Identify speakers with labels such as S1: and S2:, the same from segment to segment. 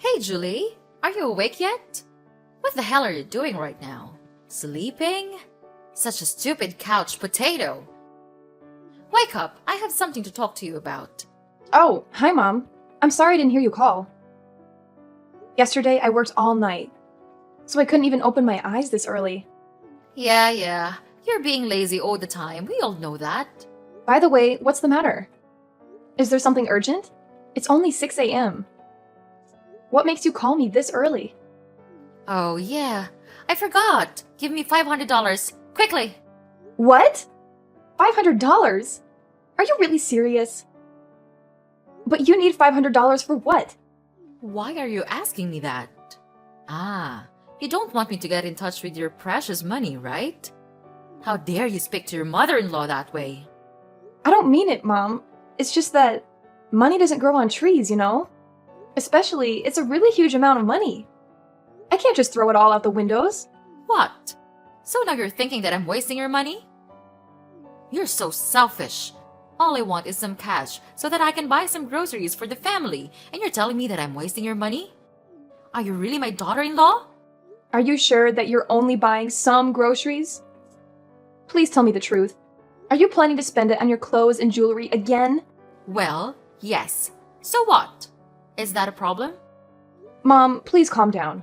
S1: Hey, Julie, are you awake yet? What the hell are you doing right now? Sleeping? Such a stupid couch potato. Wake up, I have something to talk to you about.
S2: Oh, hi, Mom. I'm sorry I didn't hear you call. Yesterday, I worked all night, so I couldn't even open my eyes this early.
S1: Yeah, you're being lazy all the time. We all know that.
S2: By the way, what's the matter? Is there something urgent? It's only 6 a.m. What makes you call me this early?
S1: Oh, yeah, I forgot. Give me $500, quickly.
S2: What? $500? Are you really serious? But you need $500 for what?
S1: Why are you asking me that? You don't want me to get in touch with your precious money, right? How dare you speak to your mother-in-law that way?
S2: I don't mean it, Mom. It's just that money doesn't grow on trees, you know? Especially, it's a really huge amount of money. I can't just throw it all out the windows.
S1: What? So now you're thinking that I'm wasting your money? You're so selfish. All I want is some cash so that I can buy some groceries for the family, and you're telling me that I'm wasting your money? Are you really my daughter-in-law?
S2: Are you sure that you're only buying some groceries? Please tell me the truth. Are you planning to spend it on your clothes and jewelry again?
S1: Well, yes. So what? Is that a problem?
S2: Mom, please calm down.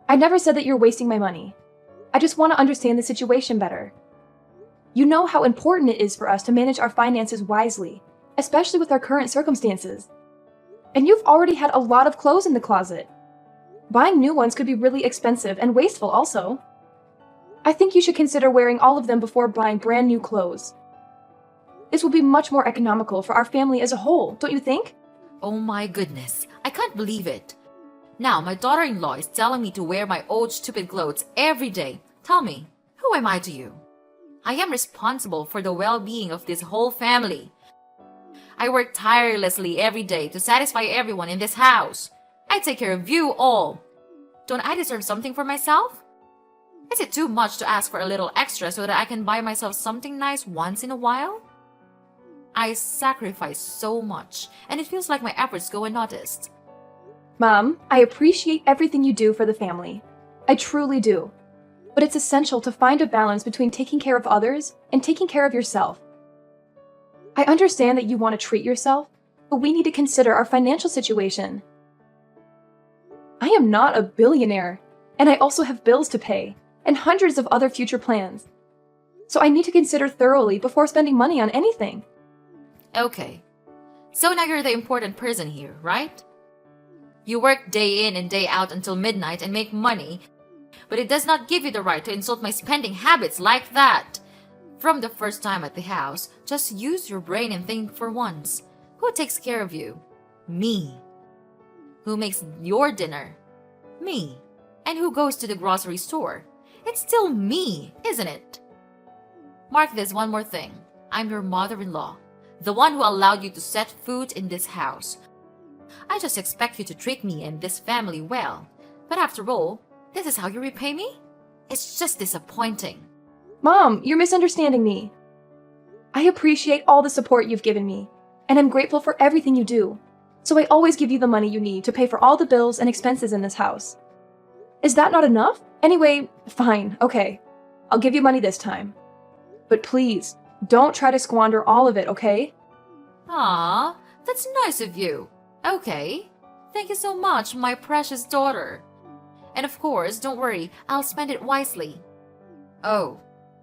S2: I never said that you're wasting my money. I just want to understand the situation better. You know how important it is for us to manage our finances wisely, especially with our current circumstances. And you've already had a lot of clothes in the closet. Buying new ones could be really expensive and wasteful also. I think you should consider wearing all of them before buying brand new clothes. This will be much more economical for our family as a whole, don't you think?
S1: Oh my goodness, I can't believe it. Now my daughter-in-law is telling me to wear my old stupid clothes every day. Tell me, who am I to you? I am responsible for the well-being of this whole family. I work tirelessly every day to satisfy everyone in this house. I take care of you all. Don't I deserve something for myself? Is it too much to ask for a little extra so that I can buy myself something nice once in a while? I sacrifice so much, and it feels like my efforts go unnoticed.
S2: Mom, I appreciate everything you do for the family. I truly do. But it's essential to find a balance between taking care of others and taking care of yourself. I understand that you want to treat yourself, but we need to consider our financial situation. I am not a billionaire, and I also have bills to pay, and hundreds of other future plans. So I need to consider thoroughly before spending money on anything.
S1: Okay, so now you're the important person here, right? You work day in and day out until midnight and make money, but it does not give you the right to insult my spending habits like that. From the first time at the house, just use your brain and think for once. Who takes care of you? Me. Who makes your dinner? Me. And who goes to the grocery store? It's still me, isn't it? Mark this one more thing. I'm your mother-in-law, the one who allowed you to set foot in this house. I just expect you to treat me and this family well. But after all, this is how you repay me? It's just disappointing.
S2: Mom, you're misunderstanding me. I appreciate all the support you've given me, and I'm grateful for everything you do. So I always give you the money you need to pay for all the bills and expenses in this house. Is that not enough? Anyway, fine, okay. I'll give you money this time. But please, don't try to squander all of it, okay?
S1: Aw, that's nice of you. Okay. Thank you so much, my precious daughter. And of course, don't worry, I'll spend it wisely. Oh,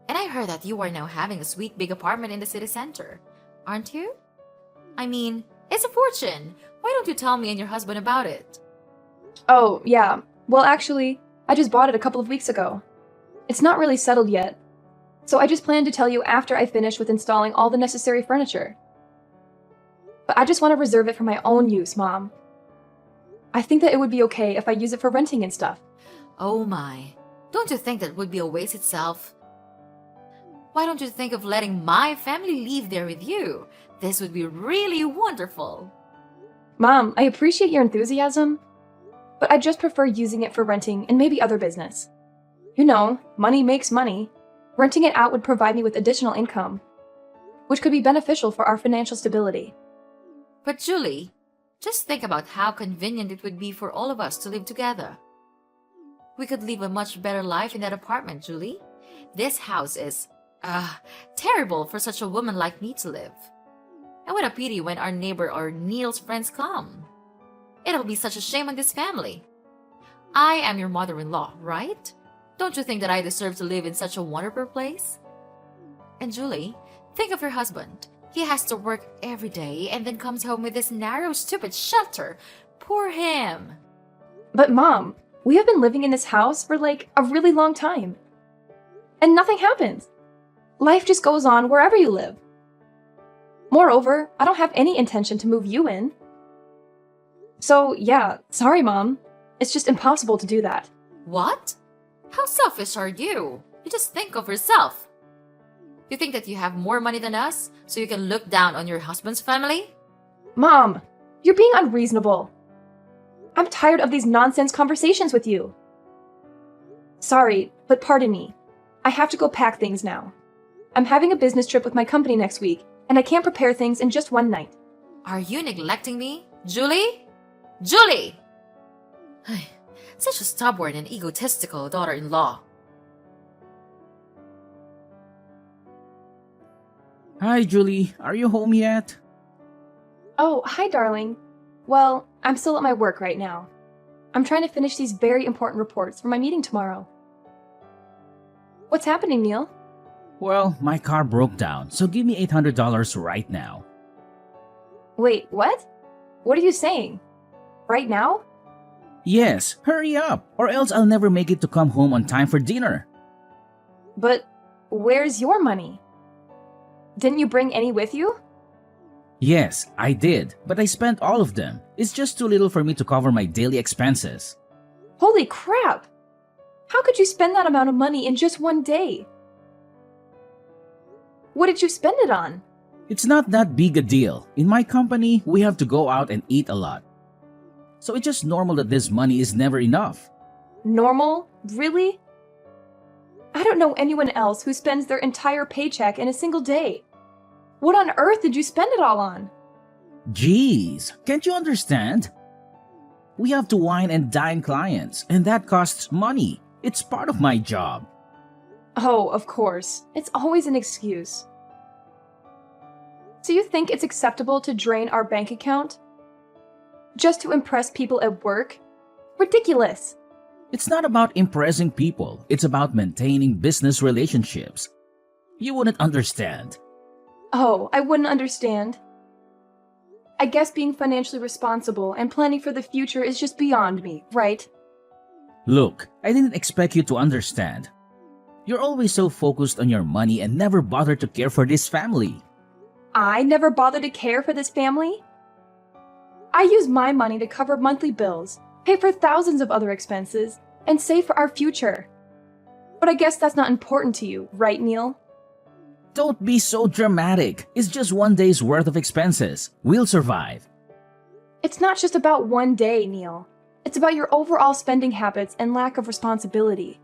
S1: and I heard that you are now having a sweet big apartment in the city center, aren't you? I mean, it's a fortune. Why don't you tell me and your husband about it?
S2: Oh, yeah. Well, actually, I just bought it a couple of weeks ago. It's not really settled yet, so I just plan to tell you after I finish with installing all the necessary furniture. But I just want to reserve it for my own use, Mom. I think that it would be okay if I use it for renting and stuff.
S1: Oh my, don't you think that would be a waste itself? Why don't you think of letting my family live there with you? This would be really wonderful.
S2: Mom, I appreciate your enthusiasm, but I just prefer using it for renting and maybe other business. You know, money makes money. Renting it out would provide me with additional income, which could be beneficial for our financial stability.
S1: But Julie, Just think about how convenient it would be for all of us to live together. We could live a much better life in that apartment, Julie. This house is, terrible for such a woman like me to live. And what a pity when our neighbor or Neil's friends come. It'll be such a shame on this family. I am your mother-in-law, right? Don't you think that I deserve to live in such a wonderful place? And Julie, think of your husband. He has to work every day and then comes home with this narrow, stupid shelter. Poor him.
S2: But Mom, we have been living in this house for like a really long time. And nothing happens. Life just goes on wherever you live. Moreover, I don't have any intention to move you in. So yeah, sorry Mom. It's just impossible to do that.
S1: What? How selfish are you? You just think of yourself. You think that you have more money than us, so you can look down on your husband's family?
S2: Mom, you're being unreasonable. I'm tired of these nonsense conversations with you. Sorry, but pardon me. I have to go pack things now. I'm having a business trip with my company next week, and I can't prepare things in just one night.
S1: Are you neglecting me? Julie? Julie! Such a stubborn and egotistical daughter-in-law.
S3: Hi, Julie. Are you home yet?
S2: Oh, hi, darling. Well, I'm still at my work right now. I'm trying to finish these very important reports for my meeting tomorrow. What's happening, Neil?
S3: Well, my car broke down, so give me $800 right now.
S2: Wait, what? What are you saying? Right now?
S3: Yes, hurry up, or else I'll never make it to come home on time for dinner.
S2: But where's your money? Didn't you bring any with you?
S3: Yes, I did, but I spent all of them. It's just too little for me to cover my daily expenses.
S2: Holy crap! How could you spend that amount of money in just one day? What did you spend it on?
S3: It's not that big a deal. In my company, we have to go out and eat a lot. So it's just normal that this money is never enough.
S2: Normal? Really? I don't know anyone else who spends their entire paycheck in a single day. What on earth did you spend it all on?
S3: Jeez, can't you understand? We have to wine and dine clients, and that costs money. It's part of my job.
S2: Oh, of course. It's always an excuse. So you think it's acceptable to drain our bank account? Just to impress people at work? Ridiculous!
S3: It's not about impressing people, it's about maintaining business relationships. You wouldn't understand.
S2: Oh, I wouldn't understand. I guess being financially responsible and planning for the future is just beyond me, right?
S3: Look, I didn't expect you to understand. You're always so focused on your money and never bother to care for this family.
S2: I never bother to care for this family? I use my money to cover monthly bills, pay for thousands of other expenses, and save for our future. But I guess that's not important to you, right, Neil?
S3: Don't be so dramatic. It's just one day's worth of expenses. We'll survive.
S2: It's not just about one day, Neil. It's about your overall spending habits and lack of responsibility.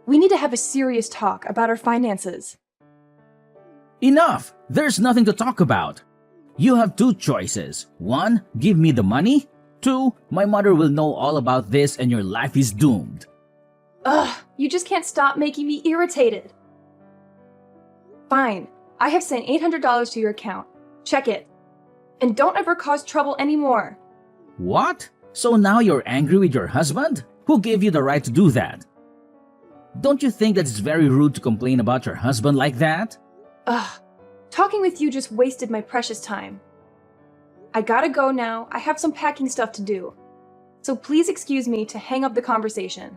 S2: We need to have a serious talk about our finances.
S3: Enough! There's nothing to talk about. You have two choices. One, give me the money. Two, my mother will know all about this and your life is doomed.
S2: Ugh, you just can't stop making me irritated. Fine, I have sent $800 to your account. Check it. And don't ever cause trouble anymore.
S3: What? So now you're angry with your husband? Who gave you the right to do that? Don't you think that it's very rude to complain about your husband like that?
S2: Ugh, talking with you just wasted my precious time. I gotta go now. I have some packing stuff to do. So please excuse me to hang up the conversation.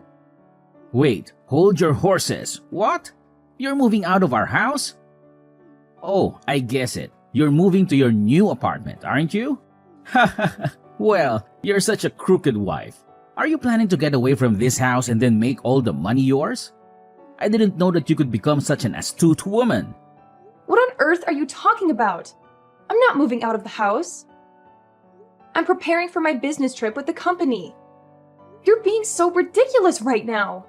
S3: Wait, hold your horses. What? You're moving out of our house? Oh, I guess it. You're moving to your new apartment, aren't you? Well, you're such a crooked wife. Are you planning to get away from this house and then make all the money yours? I didn't know that you could become such an astute woman.
S2: What on earth are you talking about? I'm not moving out of the house. I'm preparing for my business trip with the company. You're being so ridiculous right now.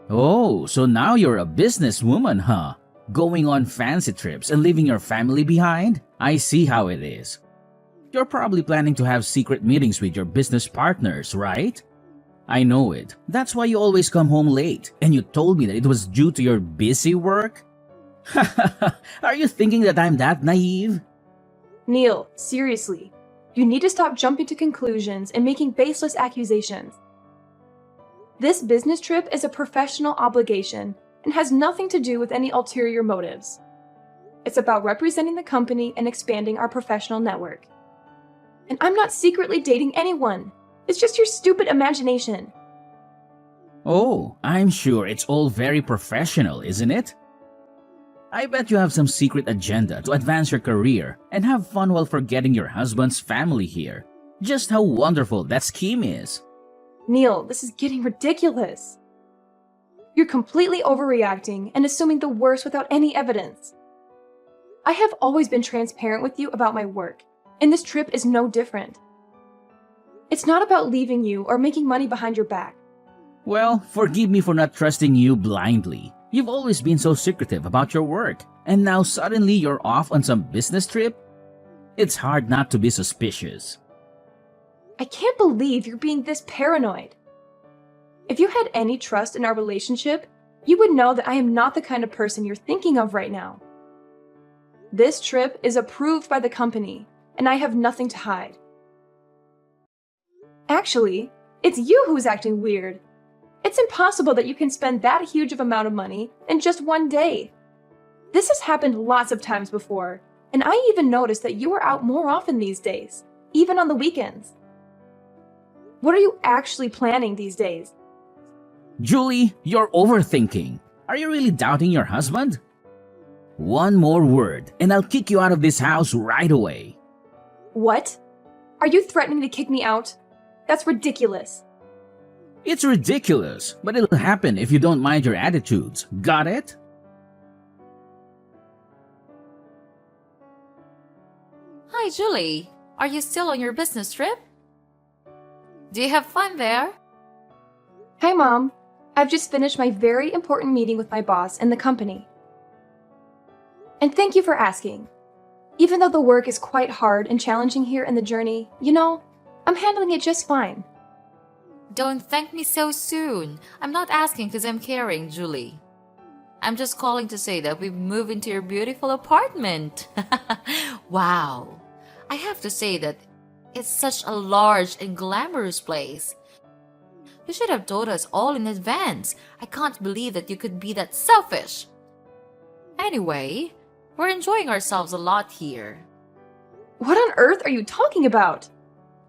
S3: Oh, so now you're a businesswoman, huh? Going on fancy trips and leaving your family behind? I see how it is. You're probably planning to have secret meetings with your business partners, right? I know it. That's why you always come home late, and you told me that it was due to your busy work? Are you thinking that I'm that naive?
S2: Neil, seriously. You need to stop jumping to conclusions and making baseless accusations. This business trip is a professional obligation and has nothing to do with any ulterior motives. It's about representing the company and expanding our professional network. And I'm not secretly dating anyone. It's just your stupid imagination.
S3: Oh, I'm sure it's all very professional, isn't it? I bet you have some secret agenda to advance your career and have fun while forgetting your husband's family here. Just how wonderful that scheme is.
S2: Neil, this is getting ridiculous. You're completely overreacting and assuming the worst without any evidence. I have always been transparent with you about my work, and this trip is no different. It's not about leaving you or making money behind your back.
S3: Well, forgive me for not trusting you blindly. You've always been so secretive about your work, and now suddenly you're off on some business trip? It's hard not to be suspicious.
S2: I can't believe you're being this paranoid. If you had any trust in our relationship, you would know that I am not the kind of person you're thinking of right now. This trip is approved by the company, and I have nothing to hide. Actually, it's you who's acting weird. It's impossible that you can spend that huge of amount of money in just one day. This has happened lots of times before, and I even noticed that you are out more often these days, even on the weekends. What are you actually planning these days?
S3: Julie, you're overthinking. Are you really doubting your husband? One more word, and I'll kick you out of this house right away.
S2: What? Are you threatening to kick me out? That's ridiculous.
S3: It's ridiculous, but it'll happen if you don't mind your attitudes. Got it?
S1: Hi, Julie. Are you still on your business trip? Do you have fun there?
S2: Hi, Mom. I've just finished my very important meeting with my boss and the company. And thank you for asking. Even though the work is quite hard and challenging here in the journey, I'm handling it just fine.
S1: Don't thank me so soon. I'm not asking because I'm caring, Julie. I'm just calling to say that we've moved into your beautiful apartment. Wow. I have to say that it's such a large and glamorous place. You should have told us all in advance. I can't believe that you could be that selfish. Anyway, we're enjoying ourselves a lot here.
S2: What on earth are you talking about?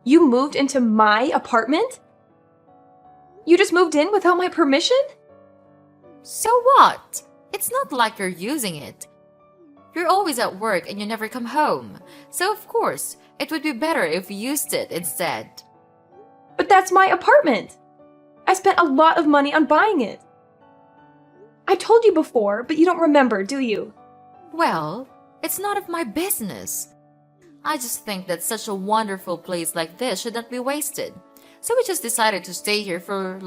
S2: You moved into my apartment? You just moved in without my permission?
S1: So what? It's not like you're using it. You're always at work and you never come home. So of course, it would be better if you used it instead.
S2: But that's my apartment. I spent a lot of money on buying it. I told you before, but you don't remember, do you?
S1: Well, it's none of my business. I just think that such a wonderful place like this should not be wasted. So we just decided to stay here for,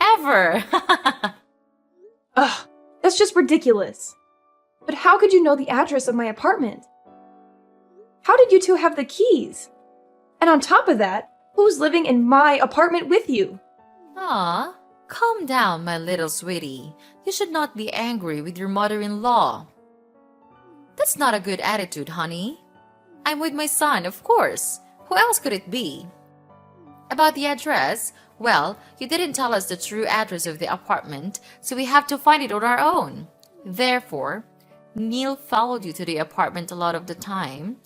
S1: ever.
S2: Ugh, that's just ridiculous. But how could you know the address of my apartment? How did you two have the keys? And on top of that, who's living in my apartment with you?
S1: Aw, calm down, my little sweetie. You should not be angry with your mother-in-law. That's not a good attitude, honey. I'm with my son, of course. Who else could it be? About the address, well, you didn't tell us the true address of the apartment, so we have to find it on our own. Therefore, Neil followed you to the apartment a lot of the time.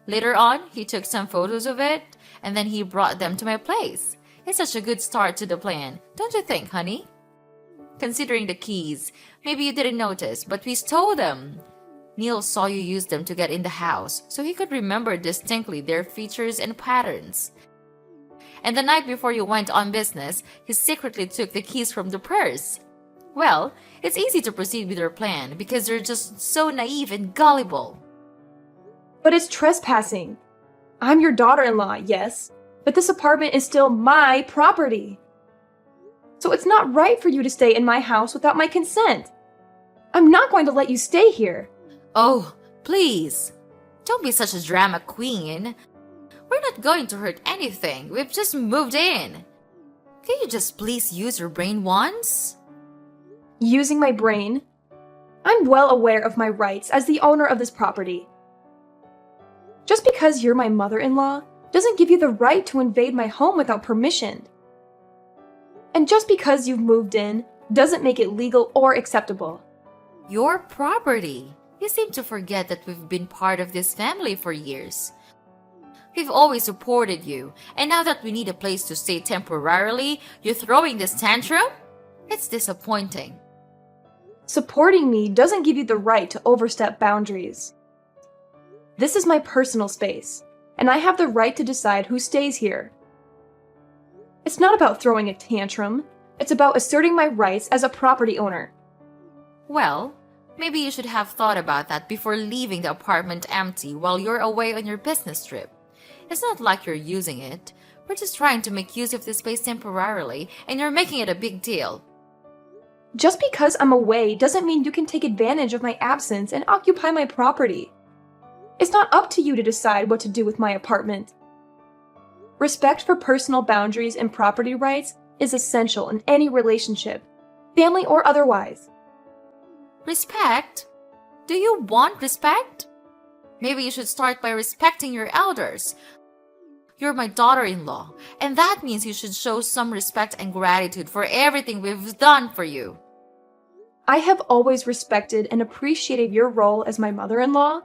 S1: Later on, he took some photos of it, and then he brought them to my place. It's such a good start to the plan, don't you think, honey? Considering the keys, maybe you didn't notice, but we stole them. Neil saw you use them to get in the house, so he could remember distinctly their features and patterns. And the night before you went on business, he secretly took the keys from the purse. Well, it's easy to proceed with your plan because you're just so naive and gullible.
S2: But it's trespassing. I'm your daughter-in-law, yes, but this apartment is still my property. So it's not right for you to stay in my house without my consent. I'm not going to let you stay here.
S1: Oh, please. Don't be such a drama queen. We're not going to hurt anything. We've just moved in. Can you just please use your brain once?
S2: Using my brain? I'm well aware of my rights as the owner of this property. Just because you're my mother-in-law doesn't give you the right to invade my home without permission. And just because you've moved in doesn't make it legal or acceptable.
S1: Your property. You seem to forget that we've been part of this family for years. We've always supported you, and now that we need a place to stay temporarily, you're throwing this tantrum? It's disappointing.
S2: Supporting me doesn't give you the right to overstep boundaries. This is my personal space, and I have the right to decide who stays here. It's not about throwing a tantrum, it's about asserting my rights as a property owner.
S1: Well, maybe you should have thought about that before leaving the apartment empty while you're away on your business trip. It's not like you're using it. We're just trying to make use of this space temporarily, and you're making it a big deal.
S2: Just because I'm away doesn't mean you can take advantage of my absence and occupy my property. It's not up to you to decide what to do with my apartment. Respect for personal boundaries and property rights is essential in any relationship, family or otherwise.
S1: Respect? Do you want respect? Maybe you should start by respecting your elders. You're my daughter-in-law, and that means you should show some respect and gratitude for everything we've done for you.
S2: I have always respected and appreciated your role as my mother-in-law,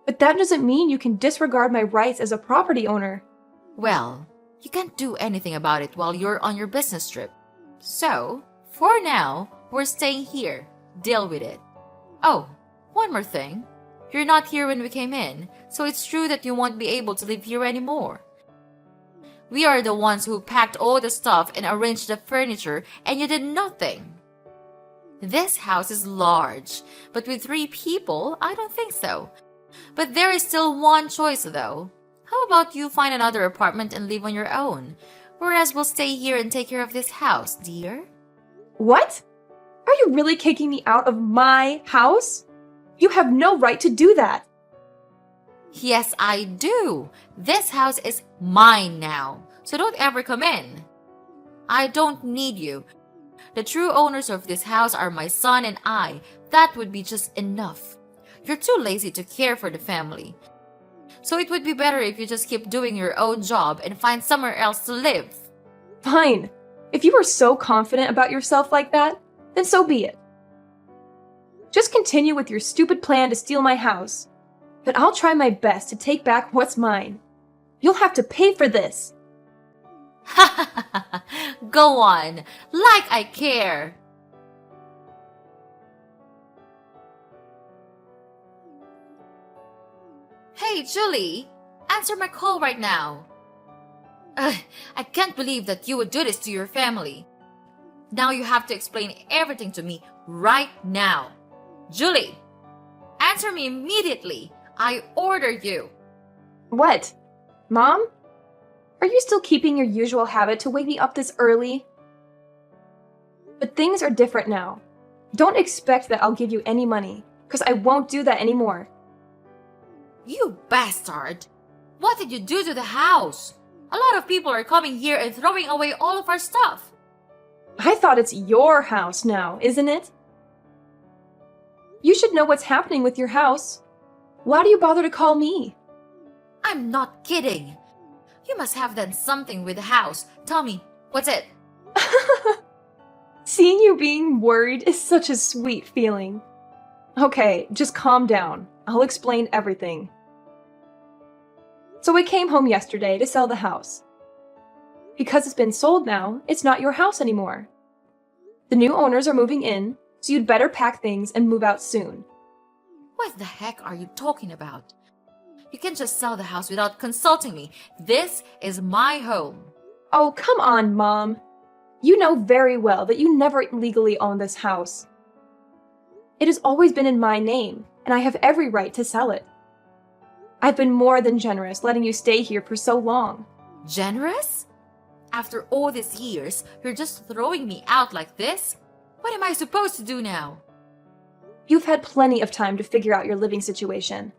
S2: but that doesn't mean you can disregard my rights as a property owner.
S1: Well, you can't do anything about it while you're on your business trip. So, for now, we're staying here. Deal with it. Oh, one more thing. You're not here when we came in, so it's true that you won't be able to live here anymore. We are the ones who packed all the stuff and arranged the furniture, and you did nothing. This house is large, but with 3 people, I don't think so. But there is still one choice, though. How about you find another apartment and live on your own, whereas we'll stay here and take care of this house, dear?
S2: What? Are you really kicking me out of my house? You have no right to do that.
S1: Yes, I do. This house is mine now, so don't ever come in. I don't need you. The true owners of this house are my son and I. That would be just enough. You're too lazy to care for the family. So it would be better if you just keep doing your own job and find somewhere else to live.
S2: Fine. If you are so confident about yourself like that, then so be it. Just continue with your stupid plan to steal my house. But I'll try my best to take back what's mine. You'll have to pay for this.
S1: Go on, like I care. Hey, Julie, answer my call right now. I can't believe that you would do this to your family. Now you have to explain everything to me right now. Julie, answer me immediately. I order you.
S2: What? Mom? Are you still keeping your usual habit to wake me up this early? But things are different now. Don't expect that I'll give you any money, because I won't do that anymore.
S1: You bastard! What did you do to the house? A lot of people are coming here and throwing away all of our stuff.
S2: I thought it's your house now, isn't it? You should know what's happening with your house. Why do you bother to call me?
S1: I'm not kidding. You must have done something with the house. Tell me, what's it?
S2: Seeing you being worried is such a sweet feeling. Okay, just calm down. I'll explain everything. So I came home yesterday to sell the house. Because it's been sold now, it's not your house anymore. The new owners are moving in, so you'd better pack things and move out soon.
S1: What the heck are you talking about? You can't just sell the house without consulting me. This is my home.
S2: Oh, come on, Mom. You know very well that you never legally own this house. It has always been in my name, and I have every right to sell it. I've been more than generous letting you stay here for so long.
S1: Generous? After all these years, you're just throwing me out like this? What am I supposed to do now?
S2: You've had plenty of time to figure out your living situation.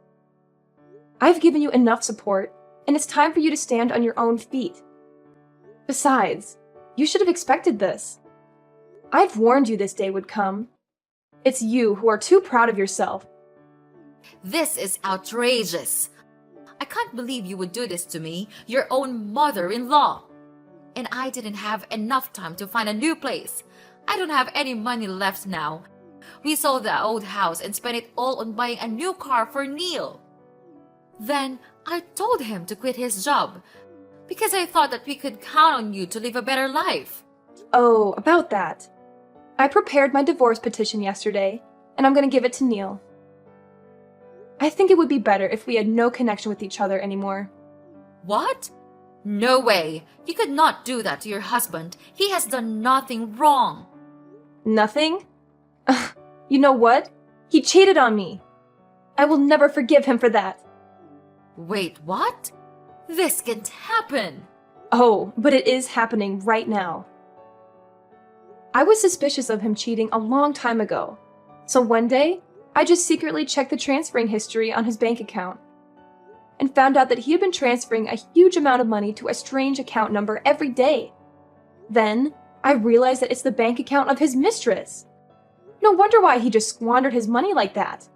S2: I've given you enough support, and it's time for you to stand on your own feet. Besides, you should have expected this. I've warned you this day would come. It's you who are too proud of yourself.
S1: This is outrageous. I can't believe you would do this to me, your own mother-in-law. And I didn't have enough time to find a new place. I don't have any money left now. We sold the old house and spent it all on buying a new car for Neil. Then I told him to quit his job because I thought that we could count on you to live a better life.
S2: Oh, about that. I prepared my divorce petition yesterday, and I'm going to give it to Neil. I think it would be better if we had no connection with each other anymore.
S1: What? No way. You could not do that to your husband. He has done nothing wrong.
S2: Nothing? You know what? He cheated on me. I will never forgive him for that.
S1: Wait, what? This can't happen.
S2: Oh, but it is happening right now. I was suspicious of him cheating a long time ago. So one day, I just secretly checked the transferring history on his bank account and found out that he had been transferring a huge amount of money to a strange account number every day. Then, I realized that it's the bank account of his mistress. No wonder why he just squandered his money like that.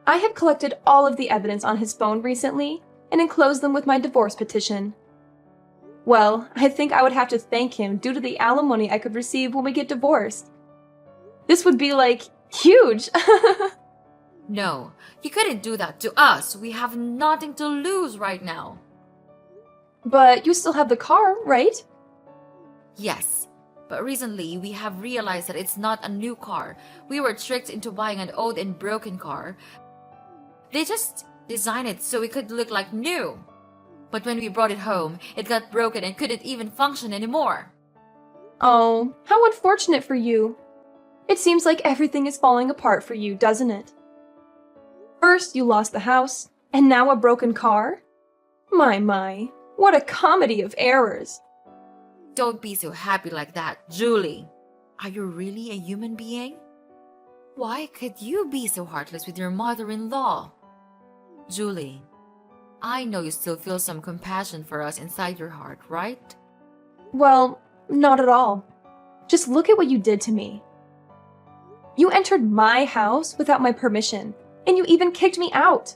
S2: I have collected all of the evidence on his phone recently and enclosed them with my divorce petition. Well, I think I would have to thank him due to the alimony I could receive when we get divorced. This would be huge!
S1: No, you couldn't do that to us. We have nothing to lose right now.
S2: But you still have the car, right?
S1: Yes, but recently we have realized that it's not a new car. We were tricked into buying an old and broken car. They just designed it so it could look like new. But when we brought it home, it got broken and couldn't even function anymore.
S2: Oh, how unfortunate for you. It seems like everything is falling apart for you, doesn't it? First, you lost the house, and now a broken car? My, what a comedy of errors.
S1: Don't be so happy like that, Julie. Are you really a human being? Why could you be so heartless with your mother-in-law? Julie, I know you still feel some compassion for us inside your heart, right?
S2: Well, not at all. Just look at what you did to me. You entered my house without my permission, and you even kicked me out.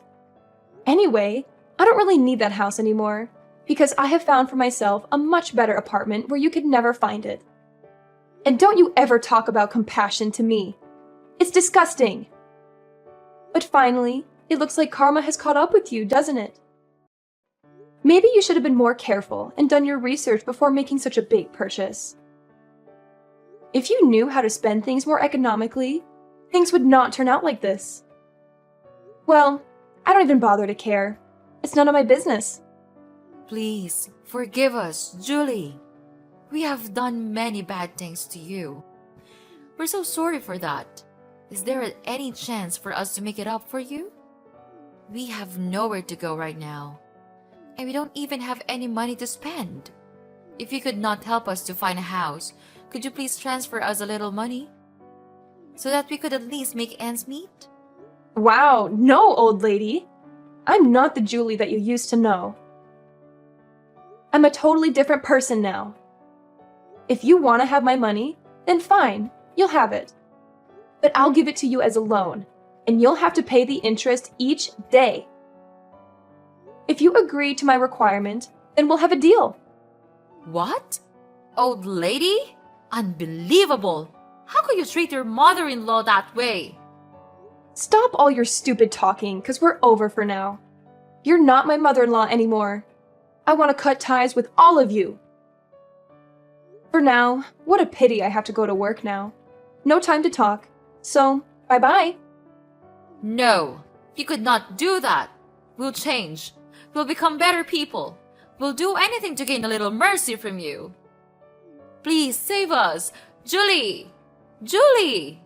S2: Anyway, I don't really need that house anymore, because I have found for myself a much better apartment where you could never find it. And don't you ever talk about compassion to me. It's disgusting. But finally, it looks like karma has caught up with you, doesn't it? Maybe you should have been more careful and done your research before making such a big purchase. If you knew how to spend things more economically, things would not turn out like this. Well, I don't even bother to care. It's none of my business.
S1: Please, forgive us, Julie. We have done many bad things to you. We're so sorry for that. Is there any chance for us to make it up for you? We have nowhere to go right now, and we don't even have any money to spend. If you could not help us to find a house, could you please transfer us a little money so that we could at least make ends meet?
S2: Wow, no, old lady. I'm not the Julie that you used to know. I'm a totally different person now. If you want to have my money, then fine, you'll have it. But I'll give it to you as a loan, and you'll have to pay the interest each day. If you agree to my requirement, then we'll have a deal.
S1: What? Old lady? Unbelievable! How could you treat your mother-in-law that way?
S2: Stop all your stupid talking, because we're over for now. You're not my mother-in-law anymore. I want to cut ties with all of you. For now, what a pity I have to go to work now. No time to talk. So, bye-bye.
S1: No, you could not do that. We'll change. We'll become better people. We'll do anything to gain a little mercy from you. Please save us. Julie! Julie!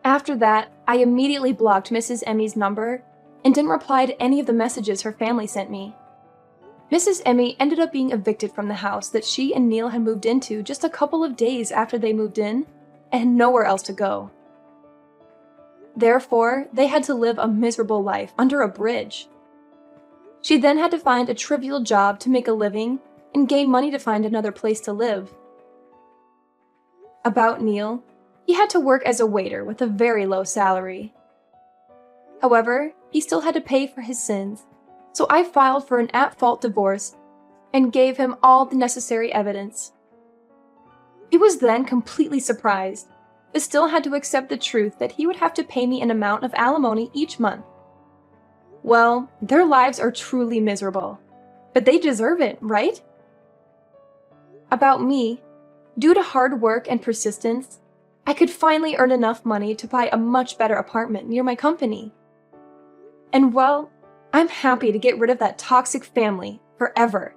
S2: After that, I immediately blocked Mrs. Emmy's number and didn't reply to any of the messages her family sent me. Mrs. Emmy ended up being evicted from the house that she and Neil had moved into just a couple of days after they moved in, and had nowhere else to go. Therefore, they had to live a miserable life under a bridge. She then had to find a trivial job to make a living and gain money to find another place to live. About Neil, he had to work as a waiter with a very low salary. However, he still had to pay for his sins, so I filed for an at-fault divorce and gave him all the necessary evidence. He was then completely surprised, but still had to accept the truth that he would have to pay me an amount of alimony each month. Well, their lives are truly miserable, but they deserve it, right? About me, due to hard work and persistence, I could finally earn enough money to buy a much better apartment near my company. And well, I'm happy to get rid of that toxic family forever.